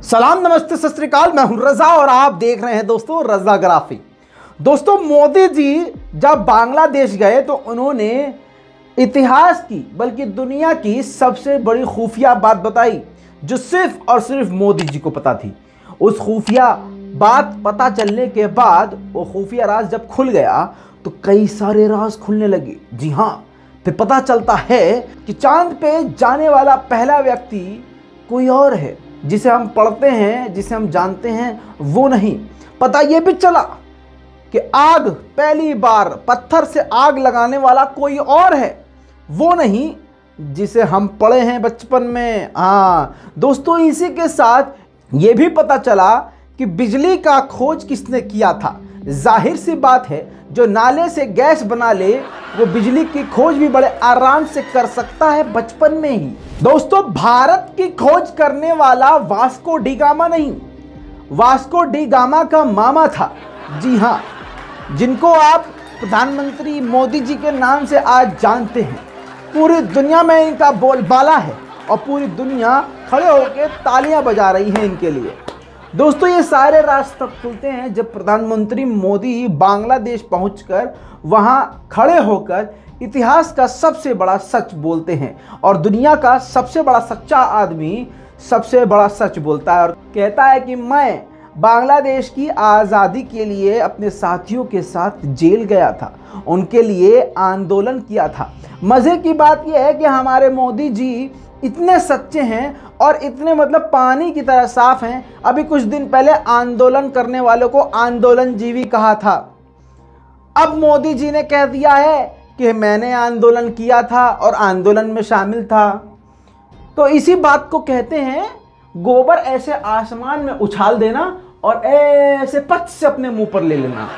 सलाम नमस्ते सत श्री अकाल, मैं हूं रजा और आप देख रहे हैं दोस्तों रजाग्राफी। दोस्तों मोदी जी जब बांग्लादेश गए तो उन्होंने इतिहास की बल्कि दुनिया की सबसे बड़ी खुफिया बात बताई जो सिर्फ और सिर्फ मोदी जी को पता थी। उस खुफिया बात पता चलने के बाद वो खुफिया राज जब खुल गया तो कई सारे राज खुलने लगे। जी हाँ, फिर पता चलता है कि चांद पे जाने वाला पहला व्यक्ति कोई और है, जिसे हम पढ़ते हैं, जिसे हम जानते हैं वो नहीं। पता ये भी चला कि आग पहली बार पत्थर से आग लगाने वाला कोई और है, वो नहीं जिसे हम पढ़े हैं बचपन में। हाँ दोस्तों, इसी के साथ ये भी पता चला कि बिजली का खोज किसने किया था। जाहिर सी बात है, जो नाले से गैस बना ले वो बिजली की खोज भी बड़े आराम से कर सकता है बचपन में ही। दोस्तों, भारत की खोज करने वाला वास्को डी गामा नहीं, वास्को डी गामा का मामा था। जी हाँ, जिनको आप प्रधानमंत्री मोदी जी के नाम से आज जानते हैं। पूरी दुनिया में इनका बोलबाला है और पूरी दुनिया खड़े होकर तालियां बजा रही है इनके लिए। दोस्तों, ये सारे राज तब खुलते हैं जब प्रधानमंत्री मोदी बांग्लादेश पहुंचकर वहां खड़े होकर इतिहास का सबसे बड़ा सच बोलते हैं और दुनिया का सबसे बड़ा सच्चा आदमी सबसे बड़ा सच बोलता है और कहता है कि मैं बांग्लादेश की आज़ादी के लिए अपने साथियों के साथ जेल गया था, उनके लिए आंदोलन किया था। मज़े की बात यह है कि हमारे मोदी जी इतने सच्चे हैं और इतने पानी की तरह साफ हैं। अभी कुछ दिन पहले आंदोलन करने वालों को आंदोलन जीवी कहा था। अब मोदी जी ने कह दिया है कि मैंने आंदोलन किया था और आंदोलन में शामिल था। तो इसी बात को कहते हैं गोबर ऐसे आसमान में उछाल देना और ऐसे पच से अपने मुंह पर ले लेना।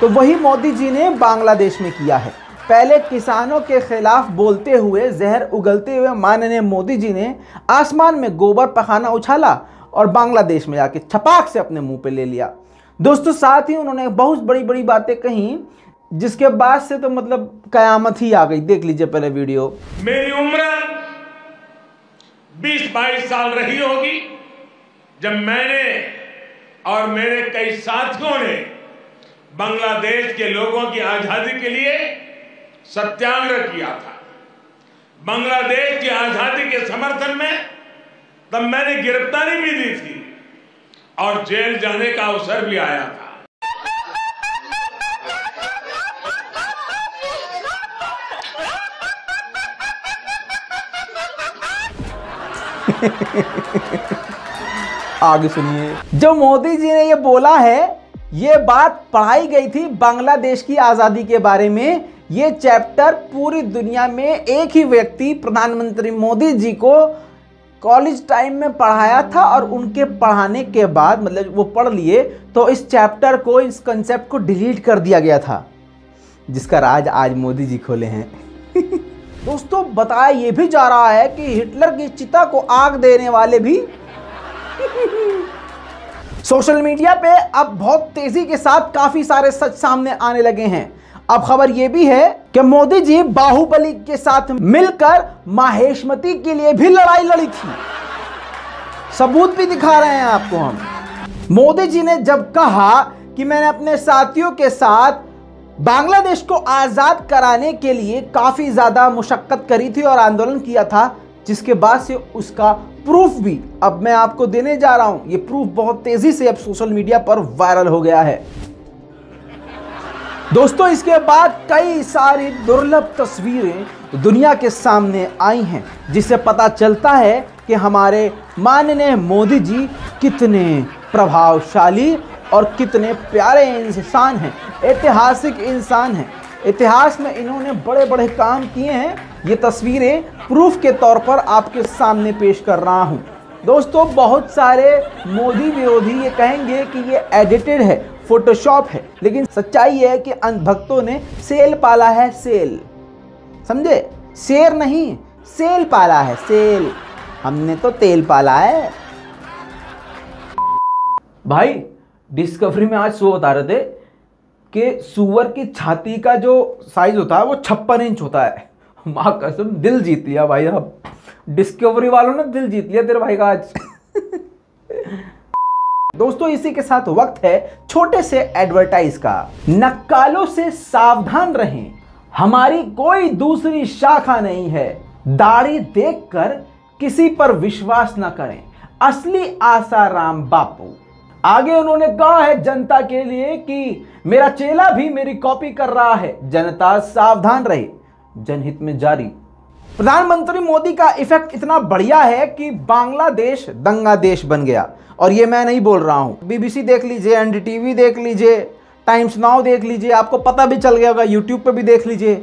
तो वही मोदी जी ने बांग्लादेश में किया है। पहले किसानों के खिलाफ बोलते हुए, जहर उगलते हुए माननीय मोदी जी ने आसमान में गोबर पखाना उछाला और बांग्लादेश में जाके छपाक से अपने मुंह पे ले लिया। दोस्तों, साथ ही उन्होंने बहुत बड़ी बड़ी बातें कही जिसके बाद से तो कयामत ही आ गई। देख लीजिए पहले वीडियो। मेरी उम्र 20-22 साल रही होगी जब मैंने और मेरे कई साथियों ने बांग्लादेश के लोगों की आजादी के लिए सत्याग्रह किया था। बांग्लादेश की आजादी के समर्थन में तब मैंने गिरफ्तारी भी दी थी और जेल जाने का अवसर भी आया था। आगे सुनिए। जो मोदी जी ने ये बोला है, ये बात पढ़ाई गई थी बांग्लादेश की आज़ादी के बारे में। ये चैप्टर पूरी दुनिया में एक ही व्यक्ति प्रधानमंत्री मोदी जी को कॉलेज टाइम में पढ़ाया था और उनके पढ़ाने के बाद वो पढ़ लिए तो इस चैप्टर को, इस कंसेप्ट को डिलीट कर दिया गया था, जिसका राज आज मोदी जी खोले हैं। दोस्तों, बताया ये भी जा रहा है कि हिटलर की चिता को आग देने वाले भी सोशल मीडिया पे अब बहुत तेजी के साथ काफी सारे सच सामने आने लगे हैं। अब खबर यह भी है कि मोदी जी बाहुबली के साथ मिलकर माहेश्मती के लिए भी लड़ाई लड़ी थी। सबूत भी दिखा रहे हैं आपको हम। मोदी जी ने जब कहा कि मैंने अपने साथियों के साथ बांग्लादेश को आजाद कराने के लिए काफी ज्यादा मुशक्कत करी थी और आंदोलन किया था, जिसके बाद से उसका प्रूफ भी अब मैं आपको देने जा रहा हूं। ये प्रूफ बहुत तेजी से अब सोशल मीडिया पर वायरल हो गया है। दोस्तों, इसके बाद कई सारी दुर्लभ तस्वीरें दुनिया के सामने आई हैं, जिससे पता चलता है कि हमारे माननीय मोदी जी कितने प्रभावशाली और कितने प्यारे इंसान हैं, ऐतिहासिक इंसान हैं। इतिहास में इन्होंने बड़े बड़े काम किए हैं। ये तस्वीरें प्रूफ के तौर पर आपके सामने पेश कर रहा हूं। दोस्तों, बहुत सारे मोदी विरोधी ये कहेंगे कि ये एडिटेड है, फोटोशॉप है, लेकिन सच्चाई है कि अंधभक्तों ने सेल पाला है। सेल समझे, शेर नहीं, सेल पाला है, सेल। हमने तो तेल पाला है। भाई, डिस्कवरी में आज शो बता रहे थे कि सुअर की छाती का जो साइज होता है वो 56 इंच होता है। मां कसम, दिल जीत लिया भाई। अब डिस्कवरी वालों ने दिल जीत लिया तेरे भाई का आज। दोस्तों इसी के साथ वक्त है छोटे से एडवर्टाइज का। नक्कालों से सावधान रहें, हमारी कोई दूसरी शाखा नहीं है। दाढ़ी देखकर किसी पर विश्वास न करें, असली आसाराम बापू। आगे उन्होंने कहा है जनता के लिए कि मेरा चेला भी मेरी कॉपी कर रहा है, जनता सावधान रहे। जनहित में जारी। प्रधानमंत्री मोदी का इफेक्ट इतना बढ़िया है कि बांग्लादेश दंगा देश बन गया। और ये मैं नहीं बोल रहा हूं, बीबीसी देख लीजिए, एनडीटीवी देख लीजिए, टाइम्स नाउ देख लीजिए, आपको पता भी चल गया होगा, यूट्यूब पे भी देख लीजिए।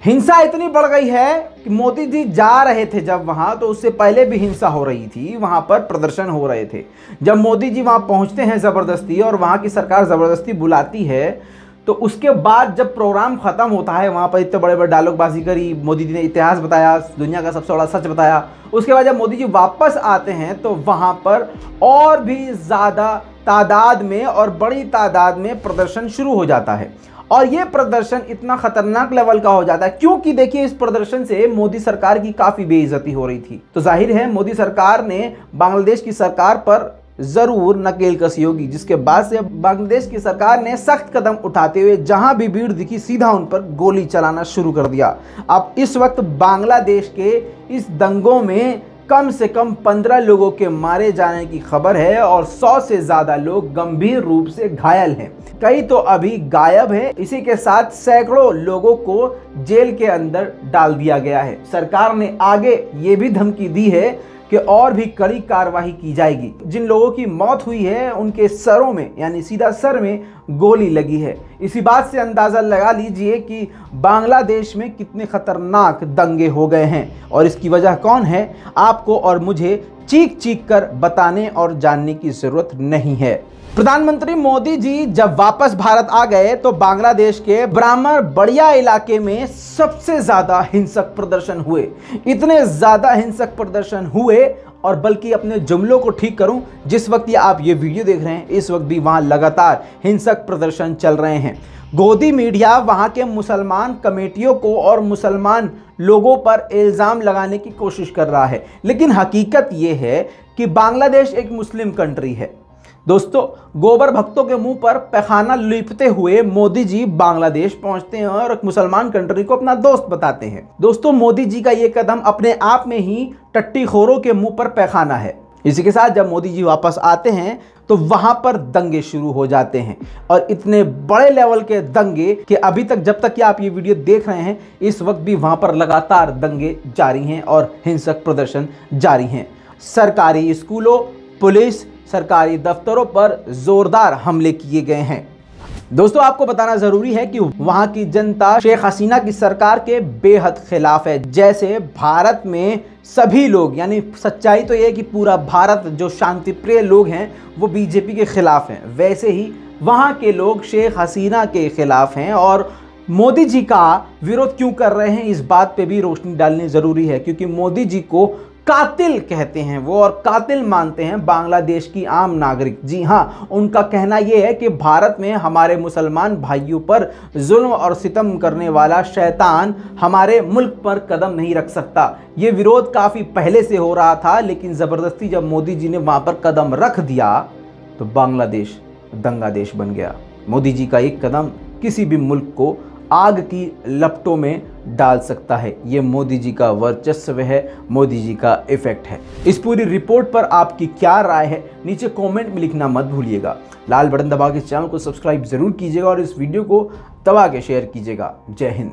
हिंसा इतनी बढ़ गई है कि मोदी जी जा रहे थे जब वहां, तो उससे पहले भी हिंसा हो रही थी, वहां पर प्रदर्शन हो रहे थे। जब मोदी जी वहां पहुंचते हैं जबरदस्ती और वहां की सरकार जबरदस्ती बुलाती है, तो उसके बाद जब प्रोग्राम खत्म होता है, वहां पर इतने बड़े बड़े डायलॉगबाजी करी, मोदी जी ने इतिहास बताया, दुनिया का सबसे बड़ा सच बताया। उसके बाद जब मोदी जी वापस आते हैं तो वहां पर और भी ज़्यादा तादाद में और बड़ी तादाद में प्रदर्शन शुरू हो जाता है। और ये प्रदर्शन इतना खतरनाक लेवल का हो जाता है क्योंकि देखिए इस प्रदर्शन से मोदी सरकार की काफ़ी बेइज्जती हो रही थी। तो जाहिर है मोदी सरकार ने बांग्लादेश की सरकार पर जरूर नकेल कसी होगी, जिसके बाद से बांग्लादेश की सरकार ने सख्त कदम उठाते हुए जहां भी भीड़ दिखी सीधा उन पर गोली चलाना शुरू कर दिया। अब इस वक्त बांग्लादेश के इस दंगों में कम से कम 15 लोगों के मारे जाने की खबर है और 100 से ज्यादा लोग गंभीर रूप से घायल हैं, कई तो अभी गायब हैं। इसी के साथ सैकड़ों लोगों को जेल के अंदर डाल दिया गया है। सरकार ने आगे ये भी धमकी दी है कि और भी कड़ी कार्रवाई की जाएगी। जिन लोगों की मौत हुई है उनके सरों में यानी सीधा सर में गोली लगी है। इसी बात से अंदाज़ा लगा लीजिए कि बांग्लादेश में कितने खतरनाक दंगे हो गए हैं और इसकी वजह कौन है, आपको और मुझे चीख चीख कर बताने और जानने की ज़रूरत नहीं है। प्रधानमंत्री मोदी जी जब वापस भारत आ गए तो बांग्लादेश के ब्राह्मण बड़िया इलाके में सबसे ज्यादा हिंसक प्रदर्शन हुए। इतने ज्यादा हिंसक प्रदर्शन हुए और बल्कि अपने जुमलों को ठीक करूं, जिस वक्त आप ये वीडियो देख रहे हैं इस वक्त भी वहां लगातार हिंसक प्रदर्शन चल रहे हैं। गोदी मीडिया वहां के मुसलमान कमेटियों को और मुसलमान लोगों पर इल्ज़ाम लगाने की कोशिश कर रहा है, लेकिन हकीकत ये है कि बांग्लादेश एक मुस्लिम कंट्री है। दोस्तों गोबर भक्तों के मुंह पर पैखाना लिपते हुए मोदी जी बांग्लादेश पहुंचते हैं और एक मुसलमान कंट्री को अपना दोस्त बताते हैं। दोस्तों मोदी जी का ये कदम अपने आप में ही टट्टीखोरों के मुंह पर पैखाना है। इसी के साथ जब मोदी जी वापस आते हैं तो वहां पर दंगे शुरू हो जाते हैं और इतने बड़े लेवल के दंगे कि अभी तक जब तक कि आप ये वीडियो देख रहे हैं इस वक्त भी वहां पर लगातार दंगे जारी हैं और हिंसक प्रदर्शन जारी हैं। सरकारी स्कूलों, पुलिस, सरकारी दफ्तरों पर जोरदार हमले किए गए हैं। दोस्तों आपको बताना जरूरी है कि वहां की जनता शेख हसीना की सरकार के बेहद खिलाफ है। जैसे भारत में सभी लोग, यानी सच्चाई तो यह है कि पूरा भारत जो शांति प्रिय लोग हैं वो बीजेपी के खिलाफ हैं, वैसे ही वहां के लोग शेख हसीना के खिलाफ हैं। और मोदी जी का विरोध क्यों कर रहे हैं इस बात पे भी रोशनी डालनी जरूरी है, क्योंकि मोदी जी को कातिल कहते हैं वो और कातिल मानते हैं बांग्लादेश की आम नागरिक। जी हाँ, उनका कहना यह है कि भारत में हमारे मुसलमान भाइयों पर जुल्म और सितम करने वाला शैतान हमारे मुल्क पर कदम नहीं रख सकता। ये विरोध काफ़ी पहले से हो रहा था, लेकिन ज़बरदस्ती जब मोदी जी ने वहाँ पर कदम रख दिया तो बांग्लादेश दंगा देश बन गया। मोदी जी का एक कदम किसी भी मुल्क को आग की लपटों में डाल सकता है। ये मोदी जी का वर्चस्व है, मोदी जी का इफेक्ट है। इस पूरी रिपोर्ट पर आपकी क्या राय है नीचे कमेंट में लिखना मत भूलिएगा। लाल बटन दबा के चैनल को सब्सक्राइब जरूर कीजिएगा और इस वीडियो को दबा के शेयर कीजिएगा। जय हिंद।